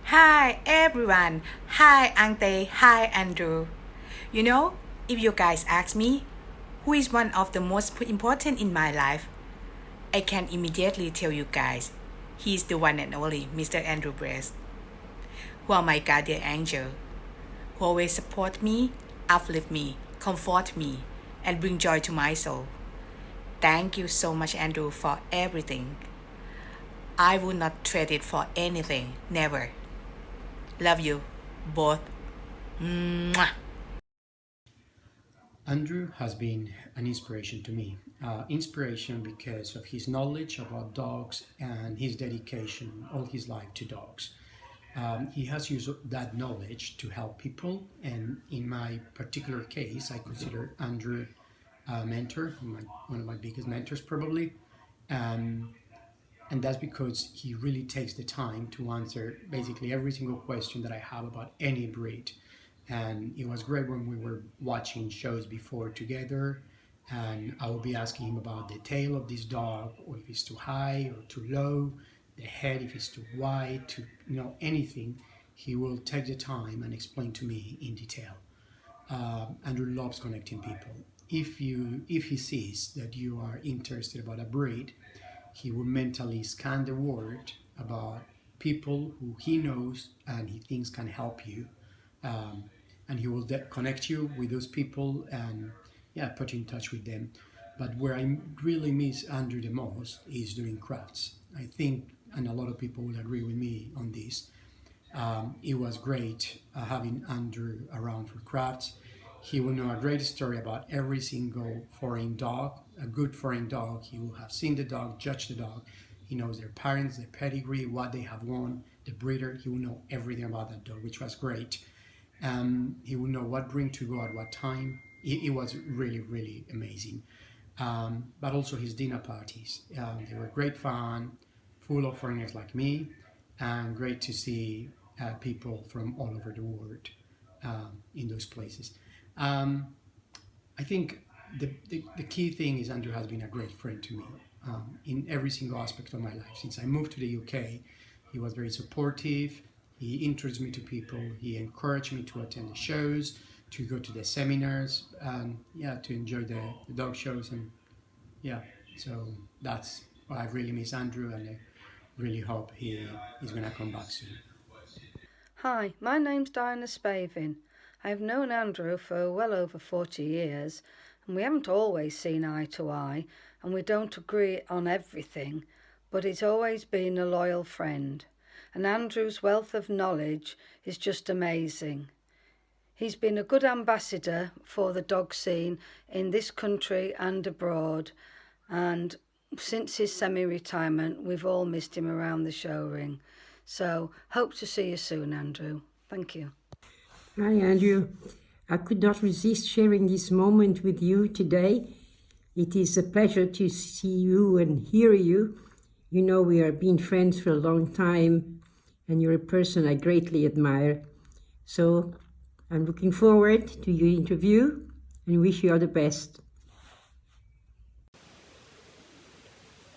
Hi everyone. Hi Ante. Hi Andrew. You know, if you guys ask me who is one of the most important in my life, I can immediately tell you guys he is the one and only Mr. Andrew Brest, who are my guardian angel, who always support me, uplift me, comfort me, and bring joy to my soul. Thank you so much, Andrew, for everything. I would not trade it for anything, never. Love you both. Mwah. Andrew has been an inspiration to me. Inspiration because of his knowledge about dogs and his dedication all his life to dogs. He has used that knowledge to help people, and in my particular case, I consider Andrew a mentor, one of my biggest mentors probably. Um, and that's because he really takes the time to answer basically every single question that I have about any breed. And it was great when we were watching shows before together, and I will be asking him about the tail of this dog, or if it's too high or too low, the head if it's too wide, to anything. He will take the time and explain to me in detail. Andrew loves connecting people. If he sees that you are interested about a breed, he will mentally scan the word about people who he knows and he thinks can help you, um, and he will connect you with those people and yeah, put you in touch with them. But where I really miss Andrew the most is doing crafts. I think, and a lot of people will agree with me on this. It was great having Andrew around for crafts. He will know a great story about every single foreign dog, a good foreign dog. He will have seen the dog, judged the dog. He knows their parents, their pedigree, what they have won, the breeder. He will know everything about that dog, which was great. He will know what breed to go at what time. It was really, really amazing. But also his dinner parties. They were great fun, full of foreigners like me, and great to see people from all over the world in those places. Um, I think the key thing is Andrew has been a great friend to me in every single aspect of my life. Since I moved to the UK, he was very supportive. He introduced me to people. He encouraged me to attend the shows, to go to the seminars, and yeah, to enjoy the dog shows. And yeah, so that's why I really miss Andrew, and I really hope he is going to come back soon. Hi, my name's Diana Spavin. I've known Andrew for well over 40 years, and we haven't always seen eye to eye, and we don't agree on everything, but he's always been a loyal friend. And Andrew's wealth of knowledge is just amazing. He's been a good ambassador for the dog scene in this country and abroad, and since his semi-retirement, we've all missed him around the show ring. So, hope to see you soon, Andrew. Thank you. Hi, Andrew. I could not resist sharing this moment with you today. It is a pleasure to see you and hear you. You know, we have been friends for a long time, and you're a person I greatly admire. So, I'm looking forward to your interview and wish you all the best.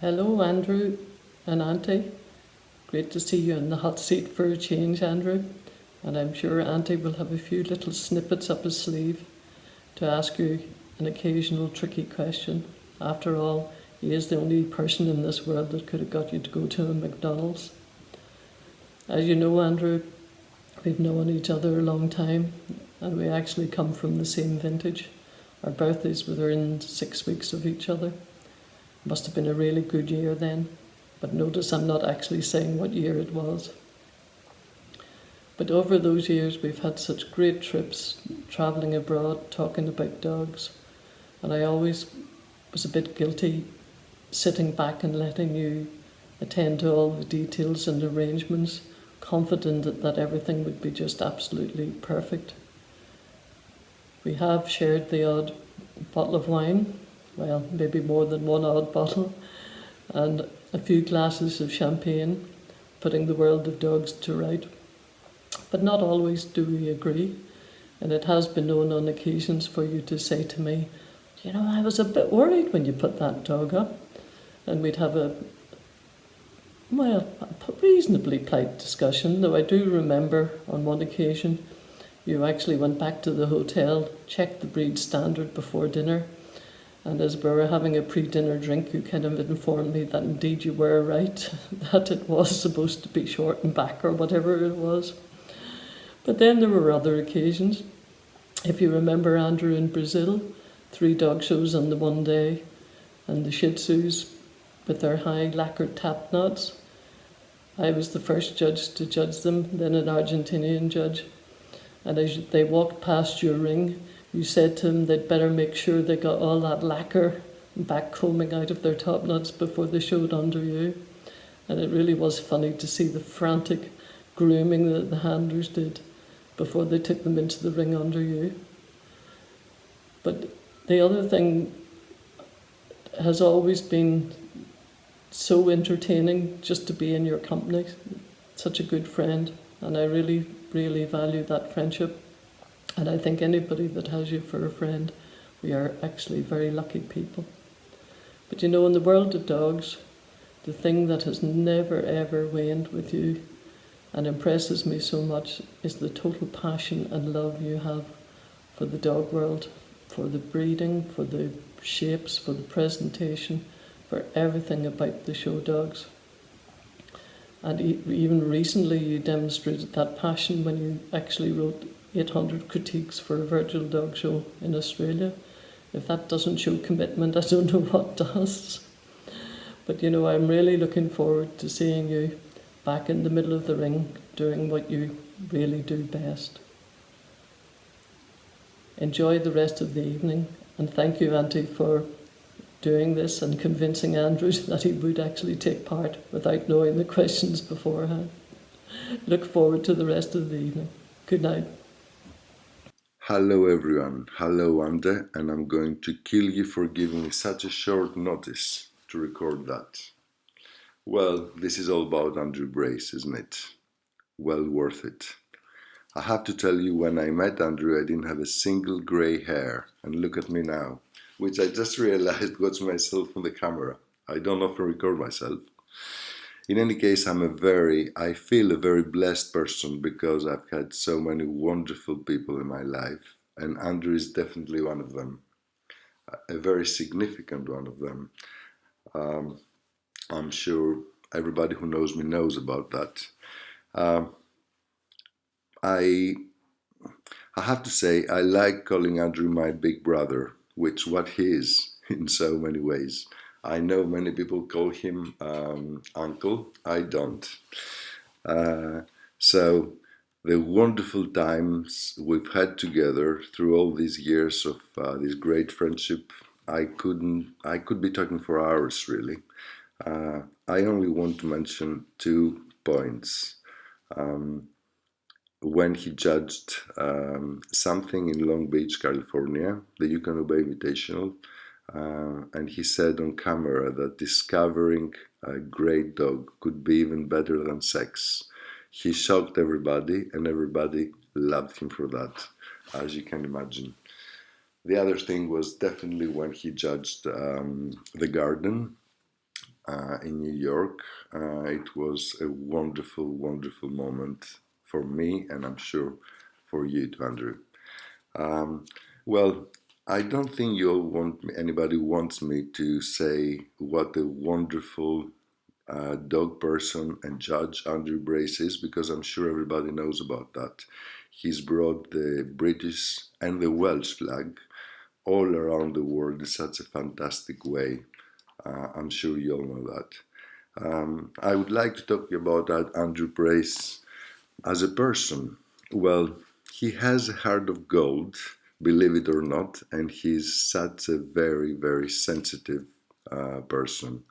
Hello, Andrew and Ante. Great to see you in the hot seat for a change, Andrew. And I'm sure Ante will have a few little snippets up his sleeve to ask you an occasional tricky question. After all, he is the only person in this world that could have got you to go to a McDonald's. As you know, Andrew, we've known each other a long time, and we actually come from the same vintage. Our birthdays were within 6 weeks of each other. Must have been a really good year then. But notice I'm not actually saying what year it was. But over those years we've had such great trips, travelling abroad, talking about dogs. And I always was a bit guilty sitting back and letting you attend to all the details and arrangements, confident that everything would be just absolutely perfect. We have shared the odd bottle of wine, well, maybe more than one odd bottle, and a few glasses of champagne, putting the world of dogs to right. But not always do we agree, and it has been known on occasions for you to say to me, you know, I was a bit worried when you put that dog up. And we'd have a Well, a reasonably polite discussion, though I do remember on one occasion you actually went back to the hotel, checked the breed standard before dinner, and as we were having a pre-dinner drink, you kind of informed me that indeed you were right, that it was supposed to be short and back or whatever it was. But then there were other occasions. If you remember, Andrew, in Brazil, 3 dog shows on the one day, and the Shih Tzus with their high lacquered tap knots. I was the first judge to judge them, then an Argentinian judge. And as they walked past your ring, you said to them they'd better make sure they got all that lacquer back combing out of their top knots before they showed under you. And it really was funny to see the frantic grooming that the handlers did before they took them into the ring under you. But the other thing has always been so entertaining just to be in your company. Such a good friend, and I really, really value that friendship. And I think anybody that has you for a friend, we are actually very lucky people. But you know, in the world of dogs, the thing that has never ever waned with you and impresses me so much is the total passion and love you have for the dog world, for the breeding, for the shapes, for the presentation, for everything about the show dogs. And even recently you demonstrated that passion when you actually wrote 800 critiques for a virtual dog show in Australia. If that doesn't show commitment, I don't know what does. But you know, I'm really looking forward to seeing you back in the middle of the ring doing what you really do best. Enjoy the rest of the evening, and thank you, Ante, for doing this and convincing Andrew that he would actually take part without knowing the questions beforehand. Look forward to the rest of the evening. Good night. Hello everyone, hello Ante, and I'm going to kill you for giving me such a short notice to record that. Well, this is all about Andrew Brace, isn't it? Well worth it. I have to tell you, when I met Andrew, I didn't have a single grey hair, and look at me now, which I just realized was myself on the camera. I don't often record myself. In any case, I feel a very blessed person because I've had so many wonderful people in my life, and Andrew is definitely one of them, a very significant one of them. I'm sure everybody who knows me knows about that. I have to say, I like calling Andrew my big brother, which what he is in so many ways. I know many people call him uncle. I don't. So the wonderful times we've had together through all these years of this great friendship, I could be talking for hours really. I only want to mention 2 points. When he judged something in Long Beach, California, the You Can Obey Invitational, and he said on camera that discovering a great dog could be even better than sex. He shocked everybody, and everybody loved him for that, as you can imagine. The other thing was definitely when he judged The Garden in New York. It was a wonderful, wonderful moment for me, and I'm sure for you too, Andrew. Well, I don't think anybody wants me to say what a wonderful dog person and judge Andrew Brace is, because I'm sure everybody knows about that. He's brought the British and the Welsh flag all around the world in such a fantastic way. I'm sure you all know that. I would like to talk about Andrew Brace as a person. Well, he has a heart of gold, believe it or not, and he's such a very, very sensitive person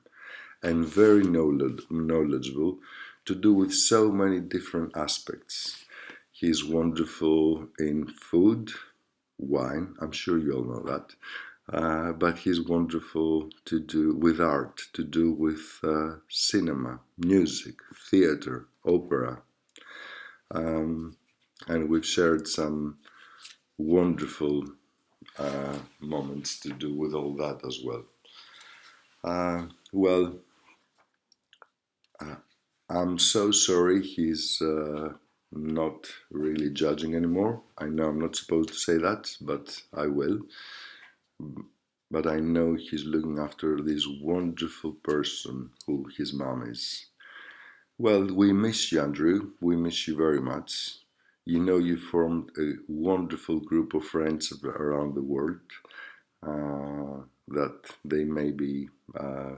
and very knowledgeable to do with so many different aspects. He's wonderful in food, wine, I'm sure you all know that, but he's wonderful to do with art, to do with cinema, music, theater, opera. And we've shared some wonderful moments to do with all that as well. I'm so sorry he's not really judging anymore. I know I'm not supposed to say that, but I will. But I know he's looking after this wonderful person who his mom is. Well, we miss you, Andrew. We miss you very much. You know, you formed a wonderful group of friends around the world that they may be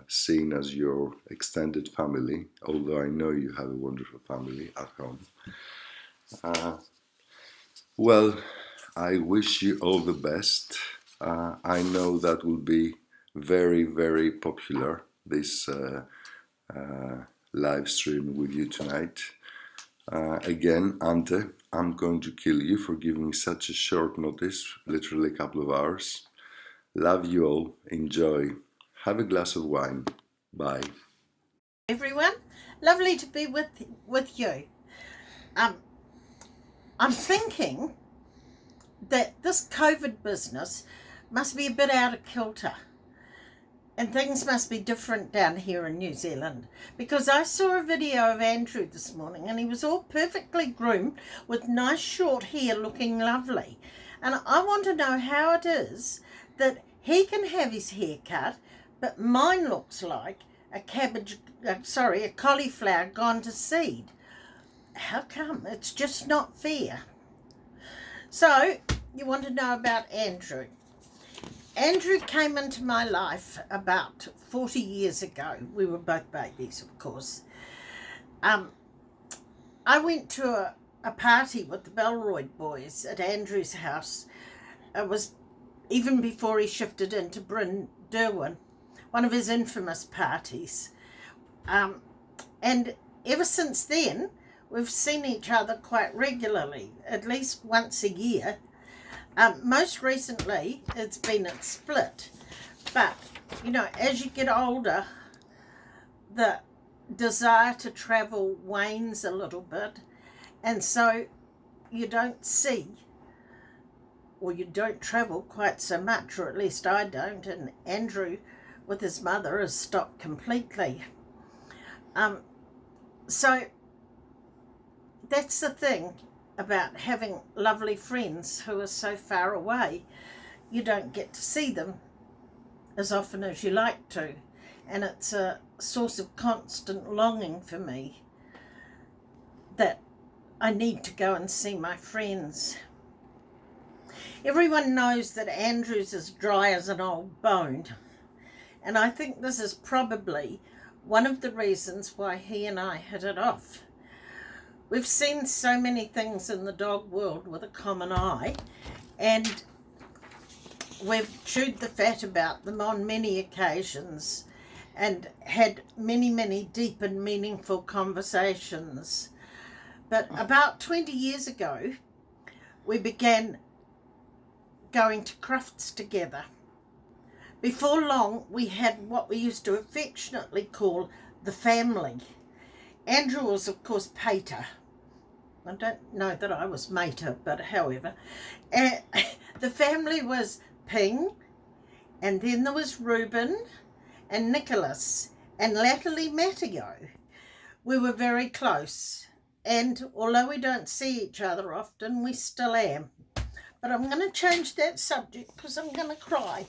seen as your extended family, although I know you have a wonderful family at home. Well, I wish you all the best. I know that will be very, very popular, this live stream with you tonight. Again, Ante, I'm going to kill you for giving me such a short notice, literally a couple of hours. Love you all. Enjoy. Have a glass of wine. Bye. Everyone, lovely to be with you. I'm thinking that this COVID business must be a bit out of kilter. And things must be different down here in New Zealand, because I saw a video of Andrew this morning and he was all perfectly groomed with nice short hair, looking lovely. And I want to know how it is that he can have his hair cut, but mine looks like a cauliflower gone to seed. How come? It's just not fair. So you want to know about Andrew. Andrew came into my life about 40 years ago. We were both babies, of course. I went to a party with the Belroyd boys at Andrew's house. It was even before he shifted into Bryn Derwin, one of his infamous parties. And ever since then, we've seen each other quite regularly, at least once a year. Most recently, it's been at Split. But, you know, as you get older, the desire to travel wanes a little bit. And so you don't see, or you don't travel quite so much, or at least I don't. And Andrew, with his mother, has stopped completely. So that's the thing about having lovely friends who are so far away. You don't get to see them as often as you like to, and it's a source of constant longing for me that I need to go and see my friends. Everyone knows that Andrew's as dry as an old bone, and I think this is probably one of the reasons why he and I hit it off. We've seen so many things in the dog world with a common eye, and we've chewed the fat about them on many occasions and had many, many deep and meaningful conversations. But about 20 years ago, we began going to crufts together. Before long, we had what we used to affectionately call the family. Andrew was, of course, Pater. I don't know that I was Mater, but however. The family was Ping, and then there was Reuben and Nicholas, and latterly Matteo. We were very close, and although we don't see each other often, we still am. But I'm going to change that subject because I'm going to cry,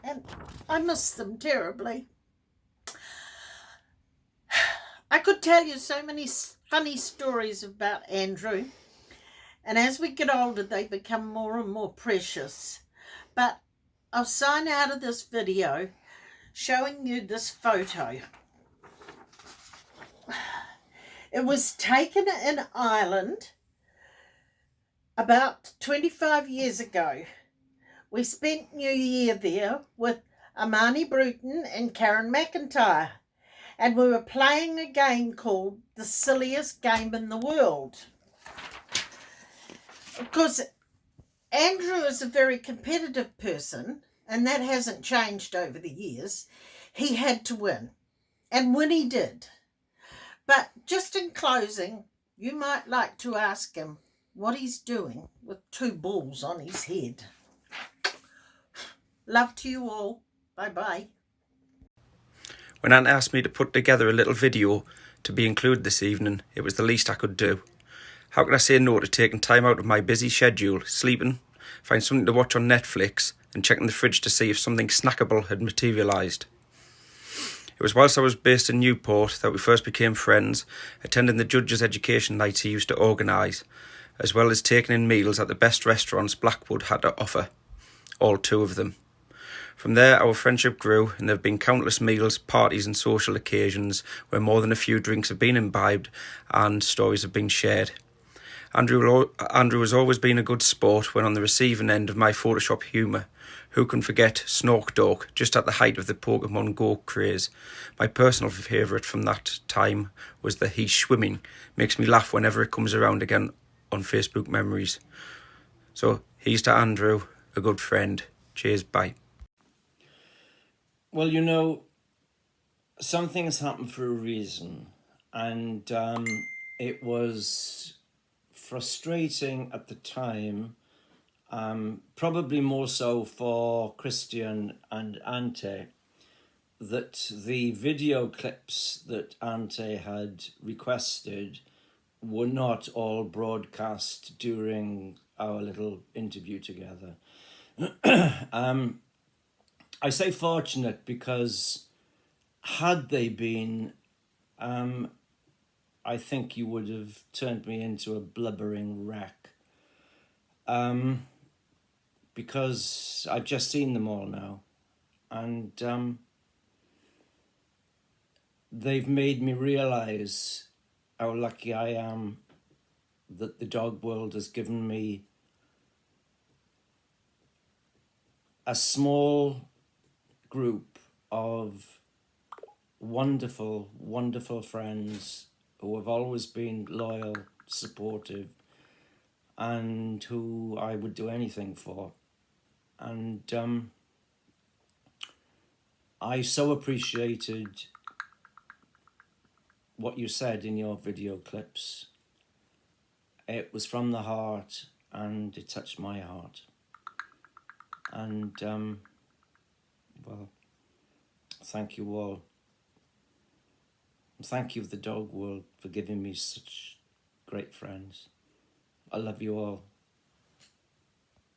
and I miss them terribly. I could tell you so many funny stories about Andrew, and as we get older they become more and more precious. But I'll sign out of this video showing you this photo. It was taken in Ireland about 25 years ago. We spent New Year there with Amani Bruton and Karen McIntyre, and we were playing a game called The Silliest Game in the World. Of course, Andrew is a very competitive person, and that hasn't changed over the years. He had to win, and win he did. But just in closing, you might like to ask him what he's doing with 2 balls on his head. Love to you all. Bye-bye. When Ante asked me to put together a little video to be included this evening. It was the least I could do. How could I say no to taking time out of my busy schedule, sleeping, find something to watch on Netflix, and checking the fridge to see if something snackable had materialised? It was whilst I was based in Newport that we first became friends, attending the judges' education nights he used to organise, as well as taking in meals at the best restaurants Blackwood had to offer, all 2 of them. From there, our friendship grew, and there have been countless meals, parties and social occasions where more than a few drinks have been imbibed and stories have been shared. Andrew has always been a good sport when on the receiving end of my Photoshop humour. Who can forget Snork Dog, just at the height of the Pokemon Go craze? My personal favourite from that time was the He's Swimming. Makes me laugh whenever it comes around again on Facebook memories. So, here's to Andrew, a good friend. Cheers, bye. Well, you know, some things happen for a reason, and it was frustrating at the time, probably more so for Christian and Ante, that the video clips that Ante had requested were not all broadcast during our little interview together. I say fortunate because had they been, I think you would have turned me into a blubbering wreck. Because I've just seen them all now, and they've made me realise how lucky I am that the dog world has given me a small group of wonderful, wonderful friends who have always been loyal, supportive, and who I would do anything for. And I so appreciated what you said in your video clips. It was from the heart, and it touched my heart. And well, thank you all. Thank you, the dog world, for giving me such great friends. I love you all.